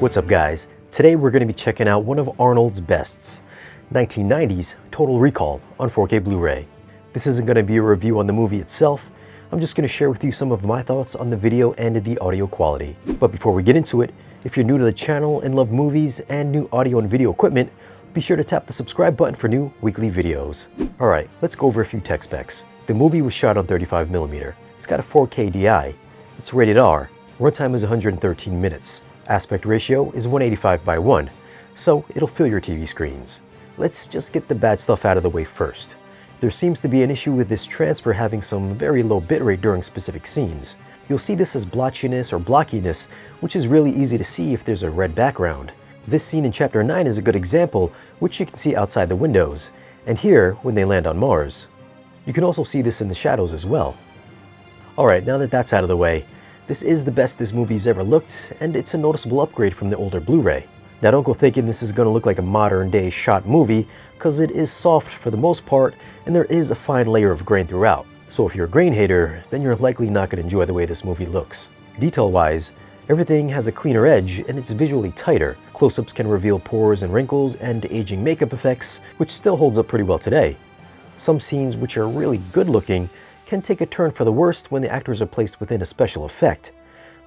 What's up guys? Today we're going to be checking out one of Arnold's bests, 1990's Total Recall on 4K Blu-ray. This isn't going to be a review on the movie itself, I'm just going to share with you some of my thoughts on the video and the audio quality. But before we get into it, if you're new to the channel and love movies and new audio and video equipment, be sure to tap the subscribe button for new weekly videos. Alright, let's go over a few tech specs. The movie was shot on 35mm. It's got a 4K DI. It's rated R. Runtime is 113 minutes. Aspect ratio is 185:1, so it'll fill your TV screens. Let's just get the bad stuff out of the way first. There seems to be an issue with this transfer having some very low bitrate during specific scenes. You'll see this as blotchiness or blockiness, which is really easy to see if there's a red background. This scene in Chapter 9 is a good example, which you can see outside the windows, and here when they land on Mars. You can also see this in the shadows as well. Alright, now that that's out of the way, this is the best this movie's ever looked, and it's a noticeable upgrade from the older Blu-ray. Now don't go thinking this is going to look like a modern day shot movie, because it is soft for the most part, and there is a fine layer of grain throughout. So if you're a grain hater, then you're likely not going to enjoy the way this movie looks. Detail-wise, everything has a cleaner edge and it's visually tighter. Close-ups can reveal pores and wrinkles and aging makeup effects, which still holds up pretty well today. Some scenes which are really good looking can take a turn for the worst when the actors are placed within a special effect.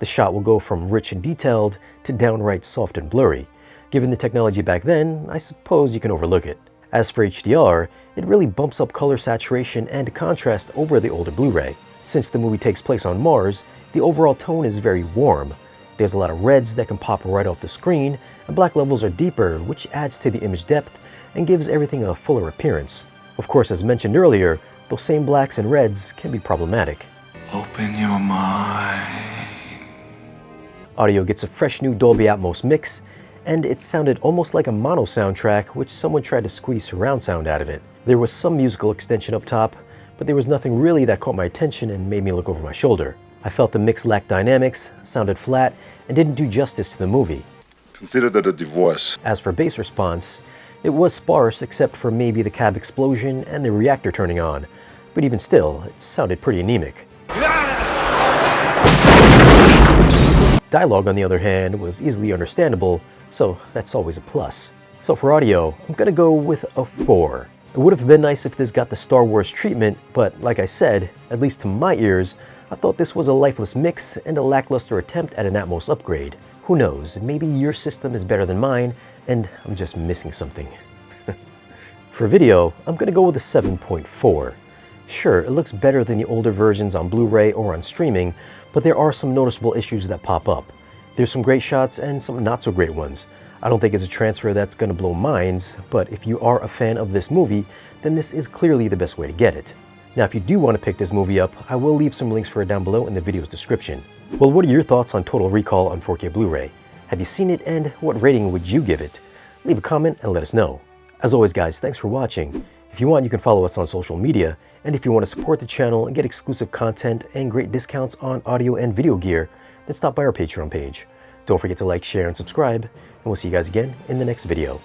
The shot will go from rich and detailed to downright soft and blurry. Given the technology back then, I suppose you can overlook it. As for HDR, it really bumps up color saturation and contrast over the older Blu-ray. Since the movie takes place on Mars, the overall tone is very warm. There's a lot of reds that can pop right off the screen, and black levels are deeper, which adds to the image depth and gives everything a fuller appearance. Of course, as mentioned earlier, those same blacks and reds can be problematic. Open your mind. Audio gets a fresh new Dolby Atmos mix, and it sounded almost like a mono soundtrack, which someone tried to squeeze surround sound out of it. There was some musical extension up top, but there was nothing really that caught my attention and made me look over my shoulder. I felt the mix lacked dynamics, sounded flat, and didn't do justice to the movie. Consider that a divorce. As for bass response, it was sparse except for maybe the cab explosion and the reactor turning on, but even still, it sounded pretty anemic. Dialogue, on the other hand, was easily understandable, so that's always a plus. So for audio, I'm gonna go with a 4. It would have been nice if this got the Star Wars treatment, but like I said, at least to my ears, I thought this was a lifeless mix and a lackluster attempt at an Atmos upgrade. Who knows, maybe your system is better than mine, and I'm just missing something. For video, I'm gonna go with a 7.4. Sure, it looks better than the older versions on Blu-ray or on streaming, but there are some noticeable issues that pop up. There's some great shots and some not so great ones. I don't think it's a transfer that's gonna blow minds, but if you are a fan of this movie, then this is clearly the best way to get it. Now if you do want to pick this movie up, I will leave some links for it down below in the video's description. Well, what are your thoughts on Total Recall on 4K Blu-ray? Have you seen it, and what rating would you give it? Leave a comment and let us know. As always guys, thanks for watching. If you want, you can follow us on social media, and if you want to support the channel and get exclusive content and great discounts on audio and video gear, then stop by our Patreon page. Don't forget to like, share, and subscribe, and we'll see you guys again in the next video.